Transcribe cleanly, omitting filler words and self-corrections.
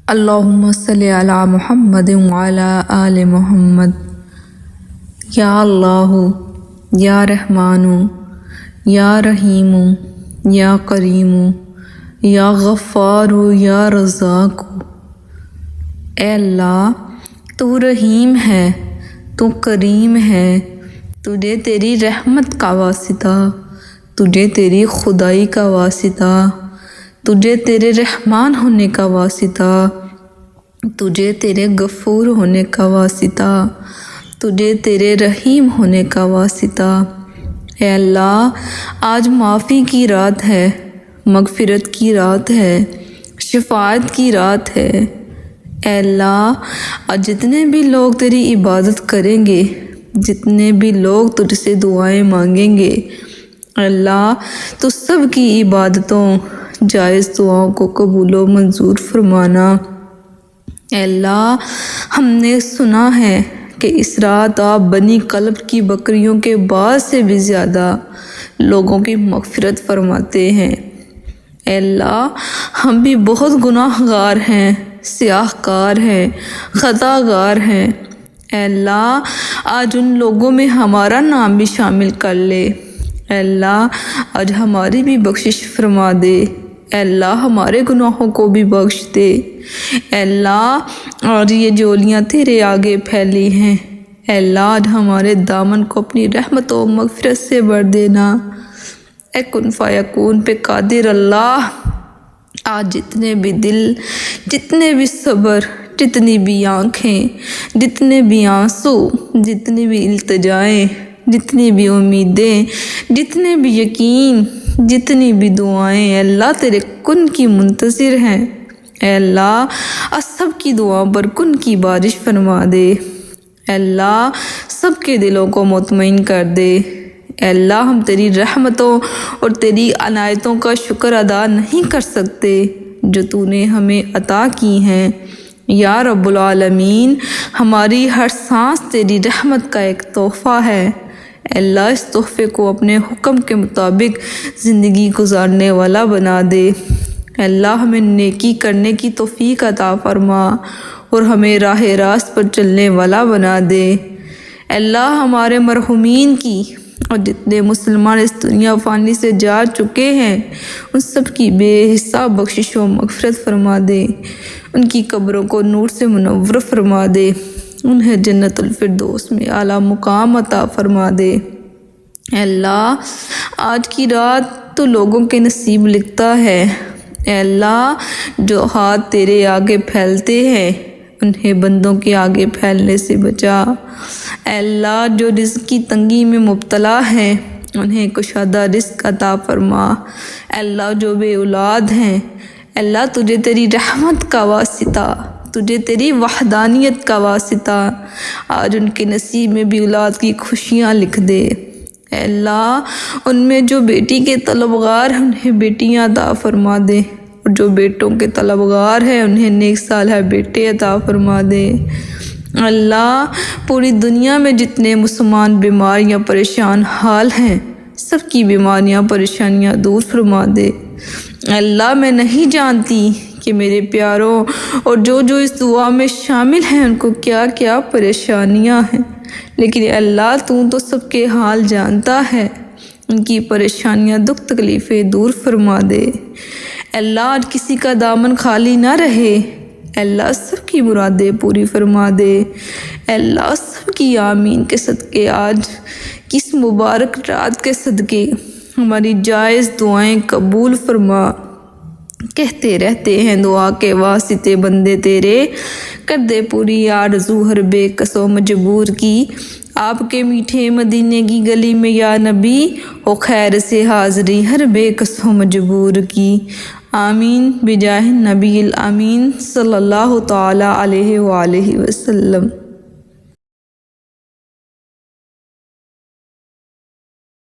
اللہم صلی علی محمد وعلی آل محمد۔ یا اللہ، یا رحمان، یا رحیم، یا کریم، یا غفار، یا رزاق۔ اے اللہ، تو رحیم ہے، تو کریم ہے، تجھے تیری رحمت کا واسطہ، تجھے تیری خدائی کا واسطہ، تجھے تیرے رحمان ہونے کا واسطہ، تجھے تیرے غفور ہونے کا واسطہ، تجھے تیرے رحیم ہونے کا واسطہ۔ اے اللہ، آج معافی کی رات ہے، مغفرت کی رات ہے، شفاعت کی رات ہے۔ اے اللہ، آج جتنے بھی لوگ تیری عبادت کریں گے، جتنے بھی لوگ تجھ سے دعائیں مانگیں گے، اللہ تو سب کی عبادتوں، جائز دعاؤں کو قبول و منظور فرمانا۔ اے اللہ، ہم نے سنا ہے کہ اس رات آپ بنی کلب کی بکریوں کے بعد سے بھی زیادہ لوگوں کی مغفرت فرماتے ہیں۔ اے اللہ، ہم بھی بہت گناہ گار ہیں، سیاہ کار ہیں، خطا گار ہیں۔ اے اللہ، آج ان لوگوں میں ہمارا نام بھی شامل کر لے۔ اے اللہ، آج ہماری بھی بخشش فرما دے۔ اے اللہ، ہمارے گناہوں کو بھی بخش دے۔ اے اللہ، اور یہ جولیاں تیرے آگے پھیلی ہیں، اے اللہ آج ہمارے دامن کو اپنی رحمت و مغفرت سے بھر دینا۔ اے کن فیکون پہ قادر اللہ، آج جتنے بھی دل، جتنے بھی صبر، جتنی بھی آنکھیں، جتنے بھی آنسو، جتنی بھی التجائیں، جتنی بھی امیدیں، جتنے بھی یقین، جتنی بھی دعائیں، اے اللہ تیرے کن کی منتظر ہیں۔ اے اللہ، سب کی دعاؤں پر کن کی بارش فرما دے۔ اے اللہ، سب کے دلوں کو مطمئن کر دے۔ اے اللہ، ہم تیری رحمتوں اور تیری عنایتوں کا شکر ادا نہیں کر سکتے جو تو نے ہمیں عطا کی ہیں۔ یا رب العالمین، ہماری ہر سانس تیری رحمت کا ایک تحفہ ہے۔ اے اللہ، اس تحفے کو اپنے حکم کے مطابق زندگی گزارنے والا بنا دے۔ اے اللہ، ہمیں نیکی کرنے کی توفیق عطا فرما اور ہمیں راہ راست پر چلنے والا بنا دے۔ اے اللہ، ہمارے مرحومین کی اور جتنے مسلمان اس دنیا فانی سے جا چکے ہیں، ان سب کی بے حساب بخشش و مغفرت فرما دے۔ ان کی قبروں کو نور سے منور فرما دے، انہیں جنت الفردوس میں اعلیٰ مقام عطا فرما دے۔ اے اللہ، آج کی رات تو لوگوں کے نصیب لکھتا ہے۔ اے اللہ، جو ہاتھ تیرے آگے پھیلتے ہیں، انہیں بندوں کے آگے پھیلنے سے بچا۔ اے اللہ، جو رزق کی تنگی میں مبتلا ہیں، انہیں کشادہ رزق عطا فرما۔ اے اللہ، جو بے اولاد ہیں، اے اللہ تجھے تیری رحمت کا واسطہ، تجھے تیری وحدانیت کا واسطہ آج ان کے نصیب میں بھی اولاد کی خوشیاں لکھ دے۔ اے اللہ، ان میں جو بیٹی کے طلبگار ہیں، انہیں بیٹیاں عطا فرما دے، اور جو بیٹوں کے طلبگار ہیں، انہیں نیک صالح بیٹے عطا فرما دے۔ اللہ، پوری دنیا میں جتنے مسلمان بیمار یا پریشان حال ہیں، سب کی بیماریاں پریشانیاں دور فرما دے۔ اللہ، میں نہیں جانتی کہ میرے پیاروں اور جو اس دعا میں شامل ہیں ان کو کیا کیا پریشانیاں ہیں، لیکن اللہ تو سب کے حال جانتا ہے۔ ان کی پریشانیاں، دکھ تکلیفیں دور فرما دے۔ اللہ، آج کسی کا دامن خالی نہ رہے۔ اللہ، سب کی مرادیں پوری فرما دے۔ اللہ، سب کی آمین کے صدقے آج کس مبارک رات کے صدقے ہماری جائز دعائیں قبول فرما۔ کہتے رہتے ہیں دعا کے واسطے بندے تیرے، کر دے پوری آرزو ہر بے کس و مجبور کی۔ آپ کے میٹھے مدینے کی گلی میں یا نبی، ہو خیر سے حاضری ہر بے کس و مجبور کی۔ آمین بجاہ نبی الامین صلی اللہ تعالی علیہ وآلہ وسلم۔